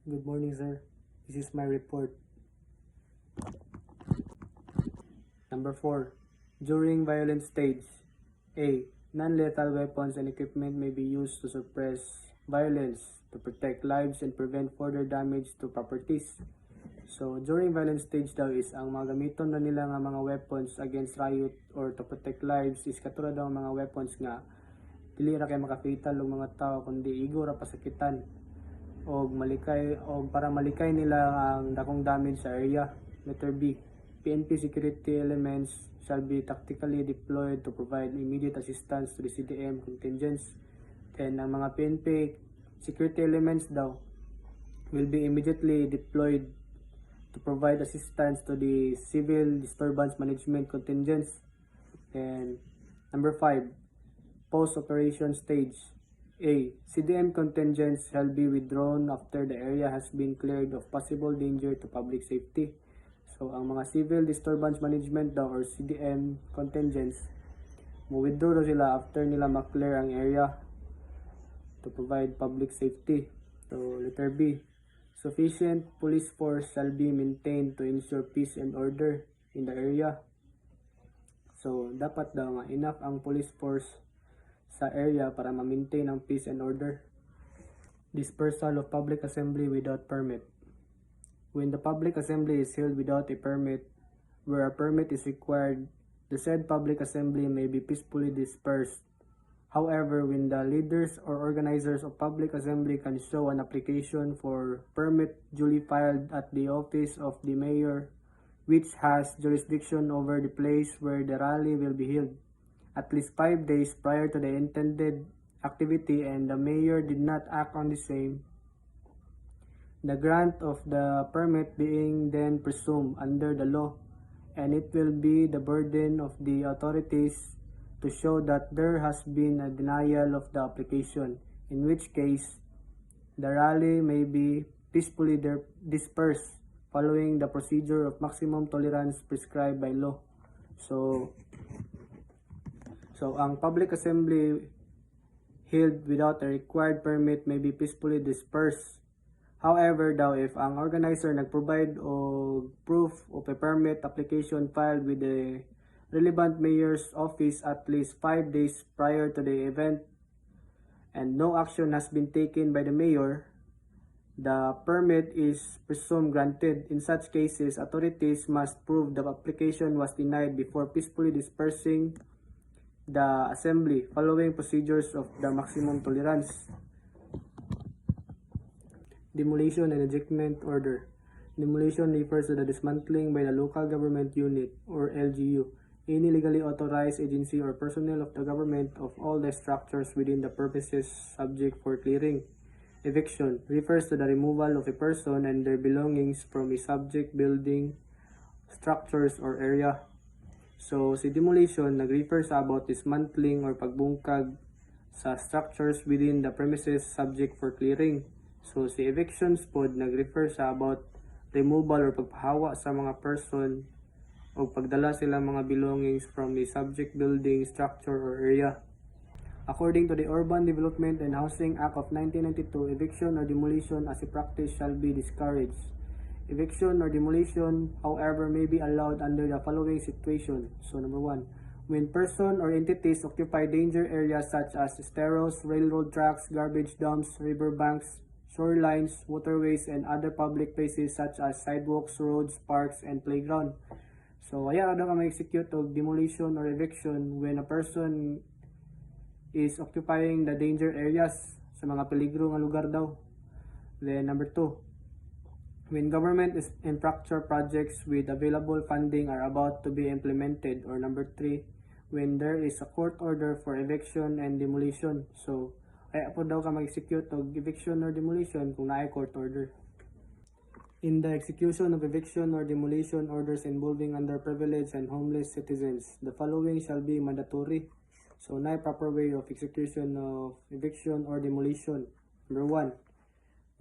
Good morning, sir. This is my report. Number 4. During violent stage. A. Non-lethal weapons and equipment may be used to suppress violence, to protect lives and prevent further damage to properties. So, during violent stage daw is ang mga gamiton na nila nga mga weapons against riot or to protect lives is katulad daw mga weapons nga dili ra kay makapital og mga tao kundi igo ra pasakitan og malikay og para malikay nila ang dakong damage sa area. Letter B. PNP security elements shall be tactically deployed to provide immediate assistance to the CDM contingents. Then, ang mga PNP security elements daw will be immediately deployed to provide assistance to the civil disturbance management contingents. And number 5, post-operation stage. A. CDM contingents shall be withdrawn after the area has been cleared of possible danger to public safety. So, ang mga civil disturbance management daw or CDM contingents, mo-withdraw daw sila after nila ma-clear ang area to provide public safety. So, letter B. Sufficient police force shall be maintained to ensure peace and order in the area. So, dapat daw nga enough ang police force sa area para ma-maintain ang peace and order. Dispersal of public assembly without permit. When the public assembly is held without a permit, where a permit is required, the said public assembly may be peacefully dispersed. However, when the leaders or organizers of public assembly can show an application for permit duly filed at the office of the mayor, which has jurisdiction over the place where the rally will be held, at least 5 days prior to the intended activity and the mayor did not act on the same, the grant of the permit being then presumed under the law, and it will be the burden of the authorities to show that there has been a denial of the application, in which case the rally may be peacefully dispersed following the procedure of maximum tolerance prescribed by law. So ang public assembly held without a required permit may be peacefully dispersed. However daw, if ang organizer nag-provide og proof of a permit application filed with the relevant mayor's office at least 5 days prior to the event and no action has been taken by the mayor, the permit is presumed granted. In such cases, authorities must prove the application was denied before peacefully dispersing the assembly following procedures of the maximum tolerance. Demolition and ejectment order. Demolition refers to the dismantling by the local government unit or LGU, any legally authorized agency or personnel of the government of all the structures within the premises subject for clearing. Eviction refers to the removal of a person and their belongings from a subject building, structures, or area. So, si demolition nag-refer sa about dismantling or pagbungkag sa structures within the premises subject for clearing. So, si evictions pod nag-refer sa about removal or pagpahawa sa mga person o pagdala sila mga belongings from a subject building, structure, or area. According to the Urban Development and Housing Act of 1992, eviction or demolition as a practice shall be discouraged. Eviction or demolition, however, may be allowed under the following situation. So, number 1, when person or entities occupy danger areas such as esteros, railroad tracks, garbage dumps, riverbanks, shorelines, waterways, and other public places such as sidewalks, roads, parks, and playground. So, ayan daw ka ma-execute of demolition or eviction when a person is occupying the danger areas sa mga peligro nga lugar daw. Then, number 2, when government infrastructure projects with available funding are about to be implemented. Or number 3, when there is a court order for eviction and demolition. So, ay po daw ka mag-execute of eviction or demolition kung naay court order. In the execution of eviction or demolition orders involving underprivileged and homeless citizens, the following shall be mandatory. So, naay proper way of execution of eviction or demolition. Number 1,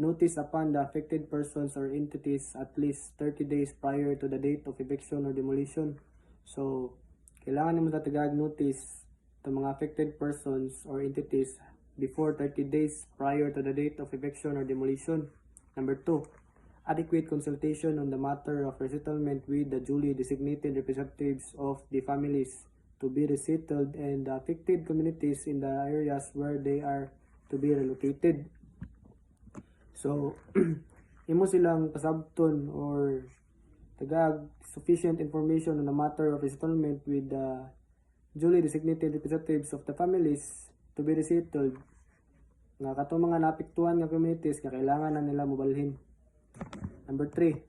notice upon the affected persons or entities at least 30 days prior to the date of eviction or demolition. So, kailangan naman tatagag notice to mga affected persons or entities before 30 days prior to the date of eviction or demolition. Number 2, adequate consultation on the matter of resettlement with the duly designated representatives of the families to be resettled and the affected communities in the areas where they are to be relocated. So, imo silang pasabton or tagag sufficient information on the matter of resettlement with the duly designated representatives of the families to be resettled nga katong mga naapektuhan nga communities nga kailangan na nila mobalhin. Number 3,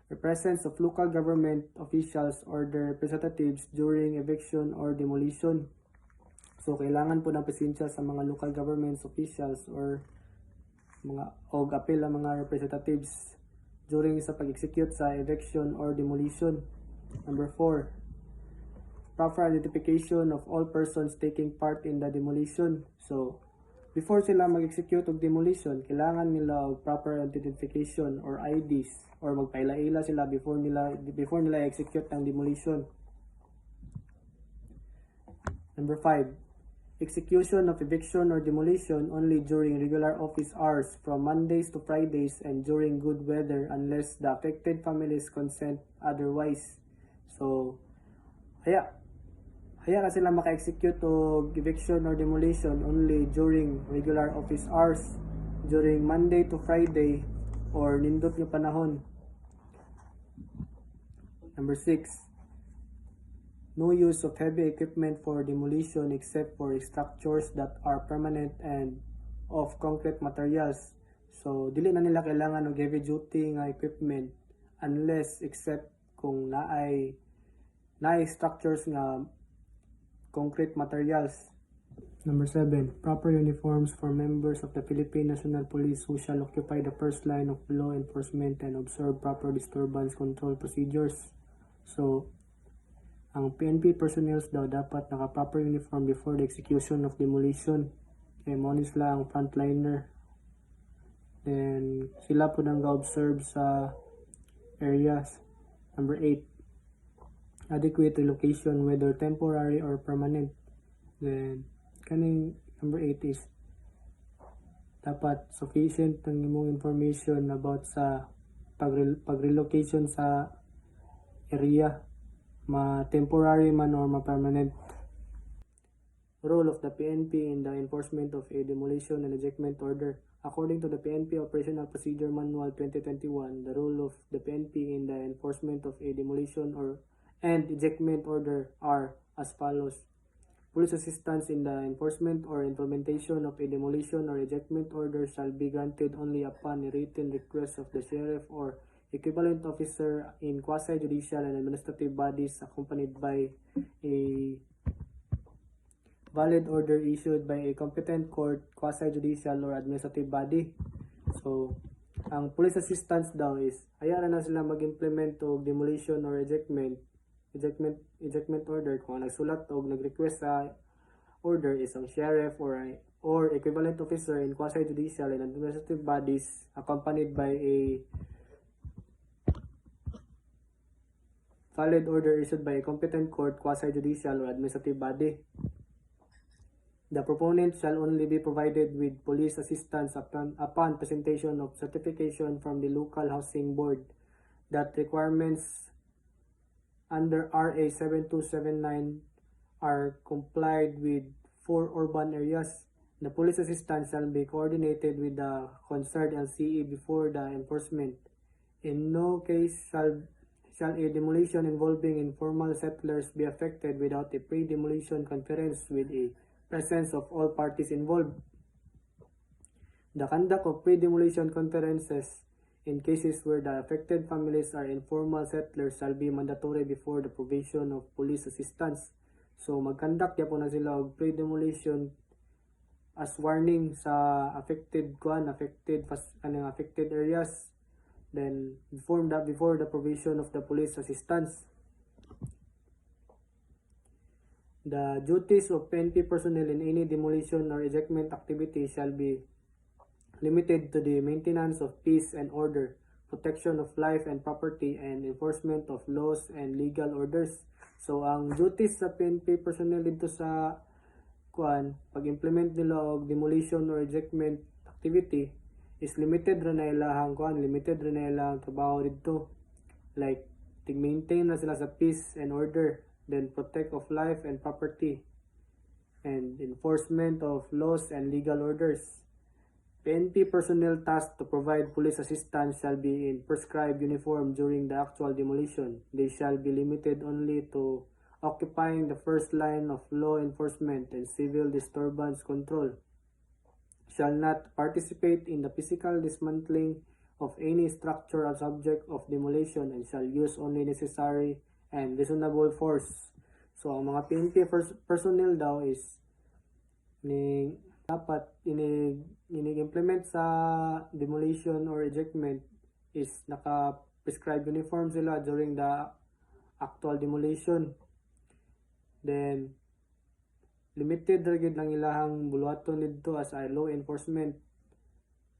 the presence of local government officials or their representatives during eviction or demolition. So kailangan po ng presensya sa mga local government officials or mga apil ang mga representatives during sa pag-execute sa eviction or demolition. Number 4, proper identification of all persons taking part in the demolition. So before sila mag-execute og demolition, kailangan nila og proper identification or IDs or magpaila-ila sila before nila execute ang demolition. Number 5, execution of eviction or demolition only during regular office hours from Mondays to Fridays and during good weather unless the affected families consent otherwise. So, haya na sila maka-execute o eviction or demolition only during regular office hours, during Monday to Friday, or nindot yung panahon. Number 6, no use of heavy equipment for demolition except for structures that are permanent and of concrete materials. So, dili na nila kailangan ng heavy duty nga equipment unless except kung naay structures nga concrete materials. Number 7, proper uniforms for members of the Philippine National Police who shall occupy the first line of law enforcement and observe proper disturbance control procedures. So, ang PNP personnel daw dapat naka-proper uniform before the execution of demolition. Kaya mo sila ang frontliner. Then, sila po nang ga-observe sa areas. Number 8, adequate relocation whether temporary or permanent. Then, kaning number 8 is dapat sufficient ang imong information about sa pag-relocation sa area, ma-temporary man or ma-permanent. Role of the PNP in the enforcement of a demolition and ejectment order. According to the PNP Operational Procedure Manual 2021, the role of the PNP in the enforcement of a demolition and ejectment order are as follows. Police assistance in the enforcement or implementation of a demolition or ejectment order shall be granted only upon a written request of the sheriff or equivalent officer in quasi-judicial and administrative bodies accompanied by a valid order issued by a competent court, quasi-judicial or administrative body. So, ang police assistance daw is hayaan na sila mag-implement o demolition or ejectment order kung nagsulat o nag-request sa order is ang sheriff or equivalent officer in quasi-judicial and administrative bodies accompanied by a valid order issued by a competent court, quasi-judicial or administrative body. The proponent shall only be provided with police assistance upon presentation of certification from the local housing board that requirements under RA 7279 are complied with for urban areas. The police assistance shall be coordinated with the concerned LCE before the enforcement. In no case shall a demolition involving informal settlers be affected without a pre-demolition conference with a presence of all parties involved. The conduct of pre-demolition conferences in cases where the affected families are informal settlers shall be mandatory before the provision of police assistance. So mag-conduct ya po na sila og pre-demolition as warning sa affected areas. Then before the provision of the police assistance. The duties of PNP personnel in any demolition or ejectment activity shall be limited to the maintenance of peace and order, protection of life and property, and enforcement of laws and legal orders. So ang duties sa PNP personnel dito sa pag-implement nila og demolition or ejectment activity is limited ra na ilahang limited ra na ilahang trabaho dito. Like tig-maintain na sila sa peace and order, then protect of life and property, and enforcement of laws and legal orders. PNP personnel tasked to provide police assistance shall be in prescribed uniform during the actual demolition. They shall be limited only to occupying the first line of law enforcement and civil disturbance control. Shall not participate in the physical dismantling of any structure or subject of demolition and shall use only necessary and reasonable force. So, ang mga PNP personnel daw is dapat inig-implement sa demolition or ejectment is naka-prescribed uniform sila during the actual demolition. Then, limited ragid lang ilahang buluhaton nito as a law enforcement.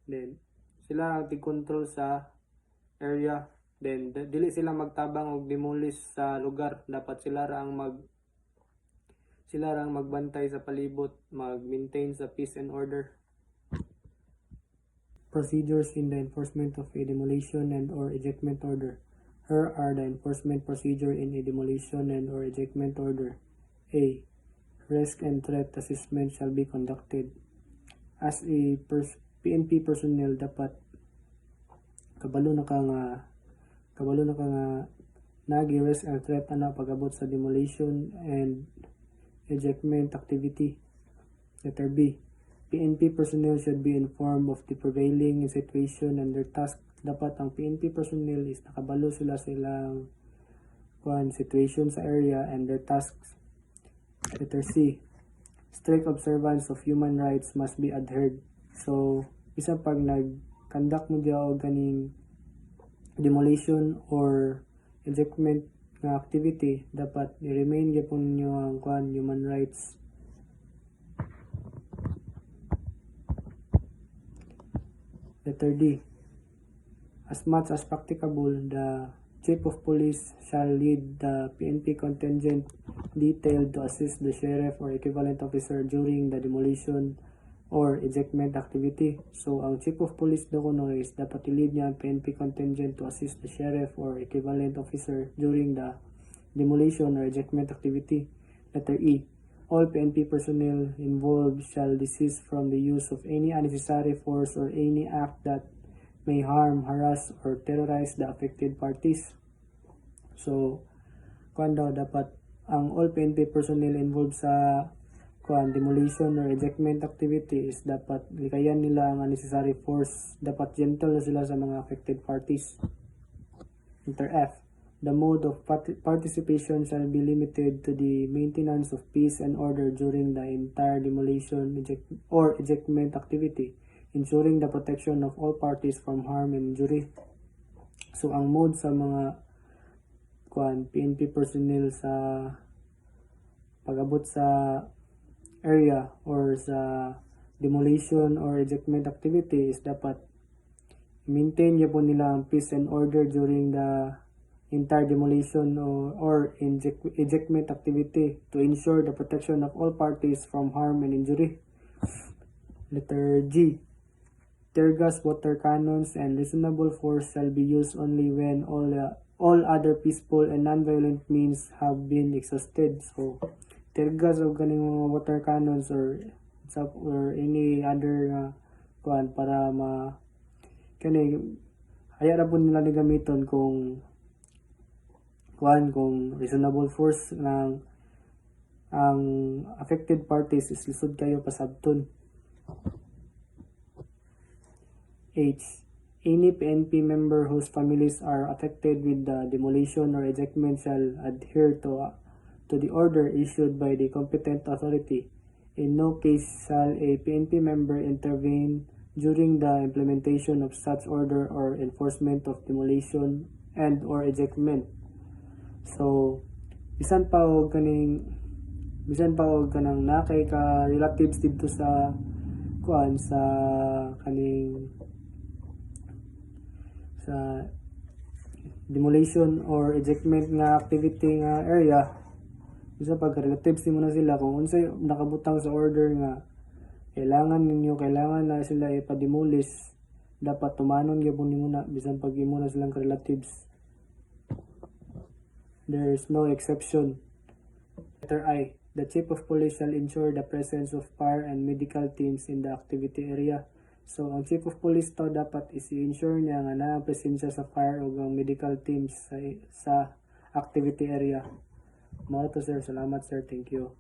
Then, sila ang tig-control sa area. Then, dili sila magtabang og demolish sa lugar. Dapat sila ra ang magbantay sa palibot, mag-maintain sa peace and order. Procedures in the enforcement of a demolition and or ejectment order. Here are the enforcement procedure in a demolition and or ejectment order. A. Risk and threat assessment shall be conducted. As a PNP personnel, dapat kabalo na ka nga nagi risk and threat pag-abot sa demolition and ejectment activity. Letter B. PNP personnel should be informed of the prevailing situation and their task. Dapat ang PNP personnel is nakabalo sila sa ilang situation sa area and their tasks. Letter C. Strict observance of human rights must be adhered. So, isa pag nag-conduct mo diya o ganing demolition or ejectment nga activity, dapat i-remain gyapon niyo ang human rights. Letter D. As much as practicable, the Chief of Police shall lead the PNP contingent detailed to assist the sheriff or equivalent officer during the demolition or ejectment activity. So, ang Chief of Police do kuno is dapat i-lead niya ang PNP contingent to assist the sheriff or equivalent officer during the demolition or ejectment activity. Letter E. All PNP personnel involved shall desist from the use of any unnecessary force or any act that may harm, harass, or terrorize the affected parties. So, dapat ang all PNP personnel involved sa demolition or ejectment activity is dapat likayan nila ang unnecessary force. Dapat gentle na sila sa mga affected parties. Letter F. The mode of participation shall be limited to the maintenance of peace and order during the entire demolition or ejectment activity, ensuring the protection of all parties from harm and injury. So, ang mode sa mga PNP personnel sa pag-abot sa area or sa demolition or ejectment activity is dapat maintain yapon nila ang peace and order during the entire demolition or ejectment activity to ensure the protection of all parties from harm and injury. Letter G. Tear gas, water cannons, and reasonable force shall be used only when all other peaceful and non-violent means have been exhausted. So, tear gas o ganing mga water cannons or any other para haya ra po nila ni gamiton kung reasonable force ng ang affected parties is lisod kayo pasabton. H. Any PNP member whose families are affected with the demolition or ejectment shall adhere to the order issued by the competent authority. In no case shall a PNP member intervene during the implementation of such order or enforcement of demolition and or ejectment. So, bisan pa og kanang nakay ka relatives dito sa demolition or ejectment nga activity nga area, bisa pag relatives mo na sila kung unsay nakabutang sa order nga kailangan na sila ipa-demolish, dapat tumanong gyapon nimo na bisan pag imo na silang relatives. There is no exception. Letter I. The Chief of Police shall ensure the presence of fire and medical teams in the activity area. So, ang Chief of Police to dapat is-ensure niya nga na presensya sa fire o ang medical teams sa activity area. Mao to sir. Salamat sir. Thank you.